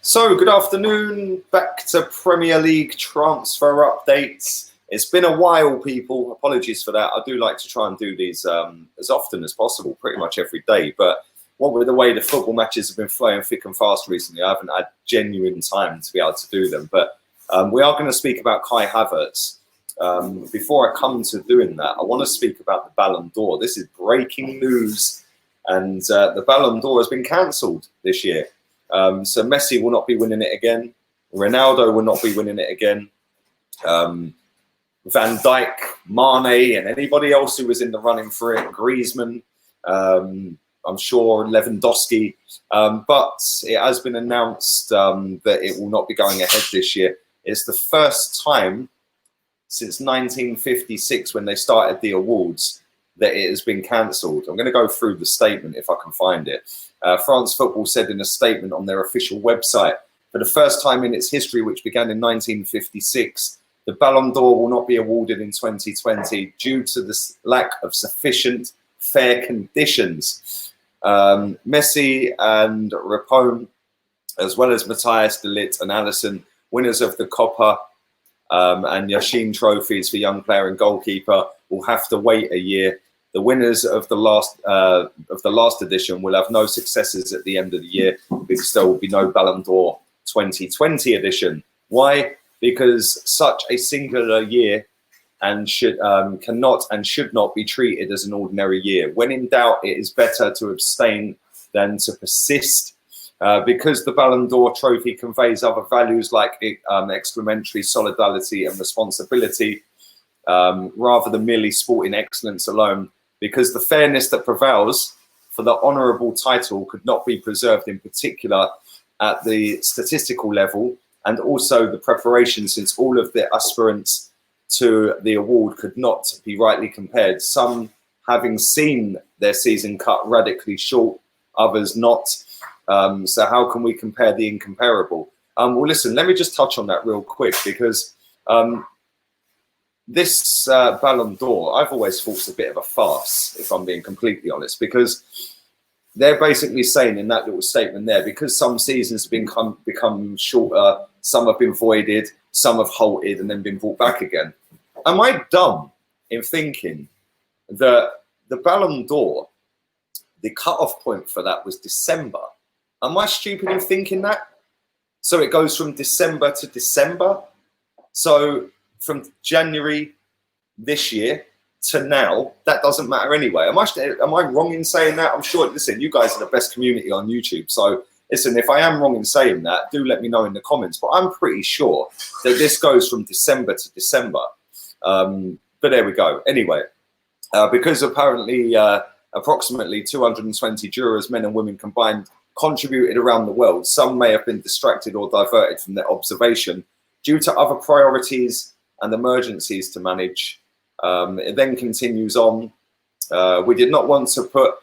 So, good afternoon. Back to Premier League transfer updates. It's been a while, people. Apologies for that. I do like to try and do these as often as possible, pretty much every day. But what with the way the football matches have been flowing thick and fast recently, I haven't had genuine time to be able to do them. But we are going to speak about Kai Havertz. Before I come to doing that, I want to speak about the Ballon d'Or. This is breaking news. And the Ballon d'Or has been cancelled this year. So Messi will not be winning it again. Ronaldo will not be winning it again. Van Dijk, Mane, and anybody else who was in the running for it, Griezmann, I'm sure Lewandowski. But it has been announced that it will not be going ahead this year. It's the first time since 1956 when they started the awards that it has been cancelled. I'm going to go through the statement if I can find it. France Football said in a statement on their official website, for the first time in its history, which began in 1956, the Ballon d'Or will not be awarded in 2020 due to the lack of sufficient fair conditions. Messi and Rapone, as well as Matthias de Ligt and Alisson, winners of the Copa and Yashin trophies for young player and goalkeeper, will have to wait a year. The winners of the last edition will have no successes at the end of the year because there will be no Ballon d'Or 2020 edition. Why? Because such a singular year and cannot and should not be treated as an ordinary year. When in doubt, it is better to abstain than to persist. Because the Ballon d'Or trophy conveys other values like exclamentary solidarity and responsibility, rather than merely sporting excellence alone, because the fairness that prevails for the honourable title could not be preserved, in particular at the statistical level, and also the preparation, since all of the aspirants to the award could not be rightly compared, some having seen their season cut radically short, others not. So how can we compare the incomparable? Well, listen, let me just touch on that real quick, because this Ballon d'Or, I've always thought it's a bit of a farce, if I'm being completely honest, because they're basically saying in that little statement there, because some seasons have become shorter, some have been voided, some have halted and then been brought back again. Am I dumb in thinking that the Ballon d'Or, the cut-off point for that was December? Am I stupid in thinking that? So it goes from December to December. So from January this year to now, that doesn't matter anyway. Am I wrong in saying that? I'm sure, listen, you guys are the best community on YouTube. So listen, if I am wrong in saying that, do let me know in the comments. But I'm pretty sure that this goes from December to December. But there we go. Anyway, because apparently approximately 220 jurors, men and women combined, contributed around the world, some may have been distracted or diverted from their observation due to other priorities and emergencies to manage. It then continues on. We did not want to put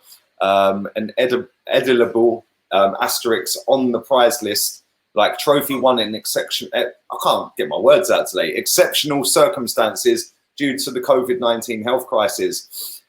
an editable asterisk on the prize list, like trophy won in I can't get my words out today, exceptional circumstances due to the COVID-19 health crisis.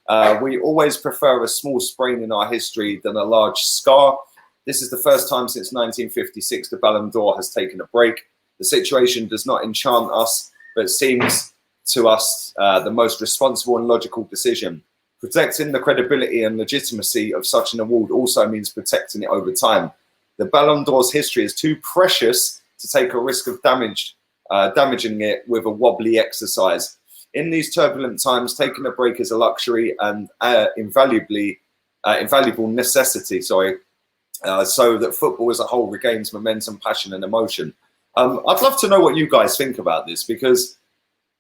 We always prefer a small sprain in our history than a large scar. This is the first time since 1956 the Ballon d'Or has taken a break. The situation does not enchant us, but seems to us the most responsible and logical decision. Protecting the credibility and legitimacy of such an award also means protecting it over time. The Ballon d'Or's history is too precious to take a risk of damaging it with a wobbly exercise. In these turbulent times, taking a break is a luxury and invaluable necessity. So that football as a whole regains momentum, passion and emotion. I'd love to know what you guys think about this, because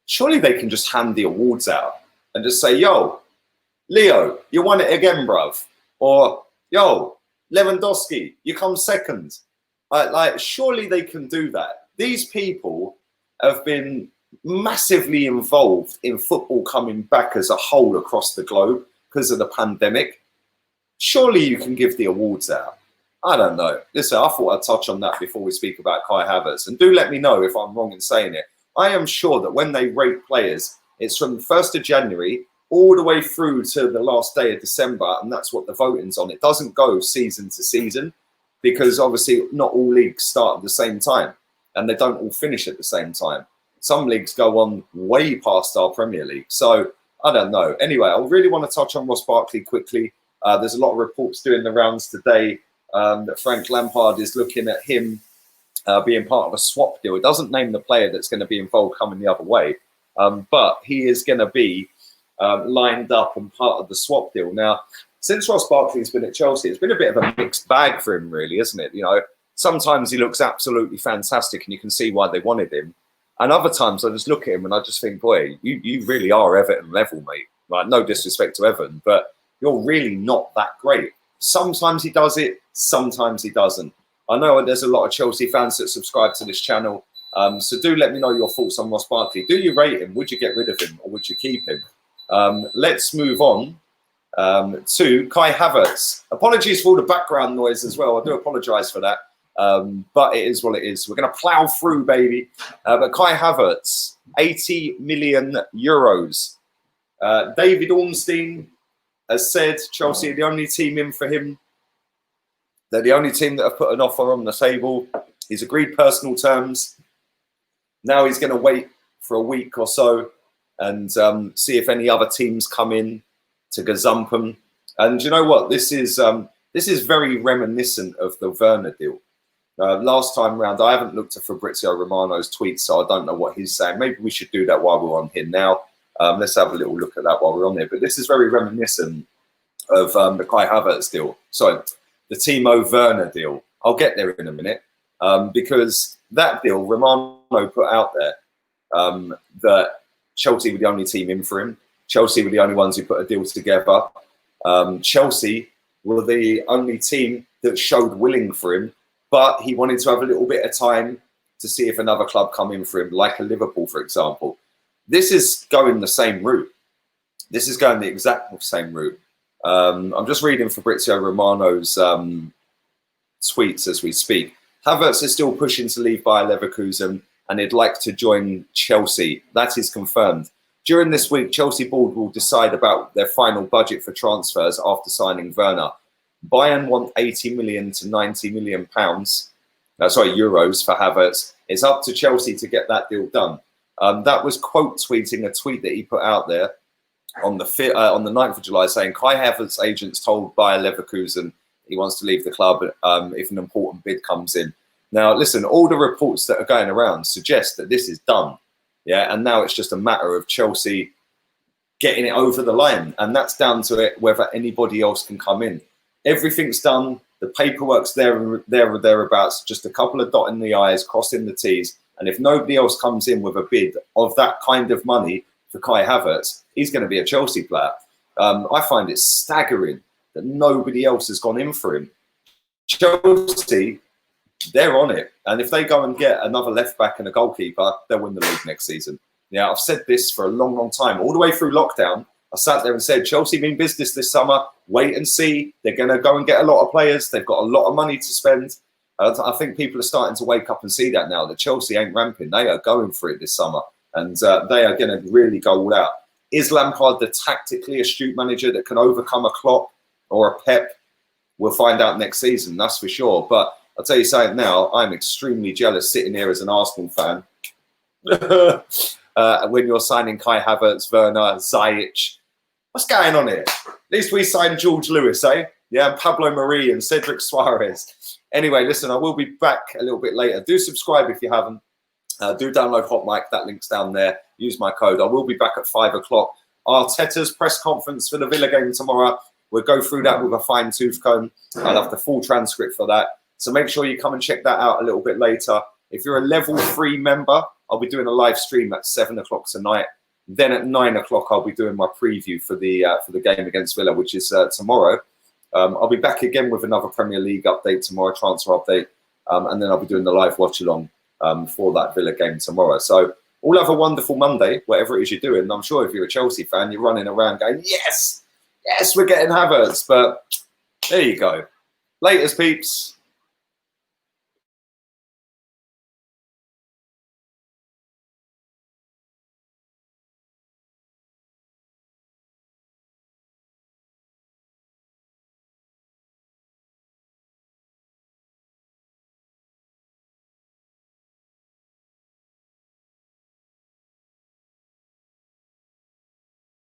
surely they can just hand the awards out and just say, yo, Leo, you won it again, bruv. Or, yo, Lewandowski, you come second. Like, surely they can do that. These people have been massively involved in football coming back as a whole across the globe because of the pandemic. Surely you can give the awards out. I don't know. Listen, I thought I'd touch on that before we speak about Kai Havertz. And do let me know if I'm wrong in saying it. I am sure that when they rate players, it's from the 1st of January all the way through to the last day of December. And that's what the voting's on. It doesn't go season to season. because obviously not all leagues start at the same time and they don't all finish at the same time. Some leagues go on way past our Premier League. So I don't know. Anyway, I really want to touch on Ross Barkley quickly. There's a lot of reports doing the rounds today that Frank Lampard is looking at him being part of a swap deal. It doesn't name the player that's going to be involved coming the other way, but he is going to be lined up and part of the swap deal. Now, since Ross Barkley's been at Chelsea, it's been a bit of a mixed bag for him, really, isn't it? You know, sometimes he looks absolutely fantastic and you can see why they wanted him. And other times I just look at him and I just think, boy, you really are Everton level, mate. Like, no disrespect to Everton, but you're really not that great. Sometimes he does it, sometimes he doesn't. I know there's a lot of Chelsea fans that subscribe to this channel. So do let me know your thoughts on Ross Barkley. Do you rate him? Would you get rid of him or would you keep him? Let's move on to Kai Havertz. Apologies for all the background noise as well. I do apologise for that. But it is what it is. We're going to plough through, baby. But Kai Havertz, 80 million euros. David Ornstein has said Chelsea are the only team in for him. They're the only team that have put an offer on the table. He's agreed personal terms. Now he's going to wait for a week or so and see if any other teams come in to gazump him. And you know what? This is very reminiscent of the Werner deal. Last time round, I haven't looked at Fabrizio Romano's tweets, so I don't know what he's saying. Maybe we should do that while we're on here now. Let's have a little look at that while we're on here. But this is very reminiscent of the Kai Havertz deal. Sorry, the Timo Werner deal. I'll get there in a minute because that deal, Romano put out there that Chelsea were the only team in for him. Chelsea were the only ones who put a deal together. Chelsea were the only team that showed willing for him. But he wanted to have a little bit of time to see if another club come in for him, like a Liverpool, for example. This is going the same route. This is going the exact same route. I'm just reading Fabrizio Romano's tweets as we speak. Havertz is still pushing to leave Bayer Leverkusen and he'd like to join Chelsea. That is confirmed. During this week, Chelsea board will decide about their final budget for transfers after signing Werner. Bayern want 80 million to 90 million pounds, euros for Havertz. It's up to Chelsea to get that deal done. That was quote tweeting a tweet that he put out there on the 9th of July saying Kai Havertz agents told Bayer Leverkusen he wants to leave the club if an important bid comes in. Now, listen, all the reports that are going around suggest that this is done. Yeah, and now it's just a matter of Chelsea getting it over the line. And that's down to it whether anybody else can come in. Everything's done. The paperwork's there or thereabouts. Just a couple of dotting the I's, crossing the T's. And if nobody else comes in with a bid of that kind of money for Kai Havertz, he's going to be a Chelsea player. I find it staggering that nobody else has gone in for him. Chelsea, they're on it. And if they go and get another left back and a goalkeeper, they'll win the league next season. Yeah, I've said this for a long, long time. All the way through lockdown, I sat there and said, Chelsea mean business this summer. Wait and see. They're going to go and get a lot of players. They've got a lot of money to spend. I think people are starting to wake up and see that now, that Chelsea ain't ramping. They are going for it this summer. And they are going to really go all out. Is Lampard the tactically astute manager that can overcome a Klopp or a Pep? We'll find out next season, that's for sure. But I'll tell you something now, I'm extremely jealous sitting here as an Arsenal fan. When you're signing Kai Havertz, Werner, Ziyech. What's going on here? At least we signed George Lewis, eh? Yeah, Pablo Mari and Cedric Suarez. Anyway, listen, I will be back a little bit later. Do subscribe if you haven't. Do download HOTMIC. That link's down there. Use my code. I will be back at 5 o'clock. Arteta's press conference for the Villa game tomorrow. We'll go through that with a fine-tooth comb. I'll have the full transcript for that. So make sure you come and check that out a little bit later. If you're a level 3 member, I'll be doing a live stream at 7 o'clock tonight. Then at 9 o'clock, I'll be doing my preview for the game against Villa, which is tomorrow. I'll be back again with another Premier League update tomorrow, transfer update, and then I'll be doing the live watch along for that Villa game tomorrow. So all have a wonderful Monday, whatever it is you're doing. And I'm sure if you're a Chelsea fan, you're running around going, yes, we're getting Havertz. But there you go. Laters, peeps.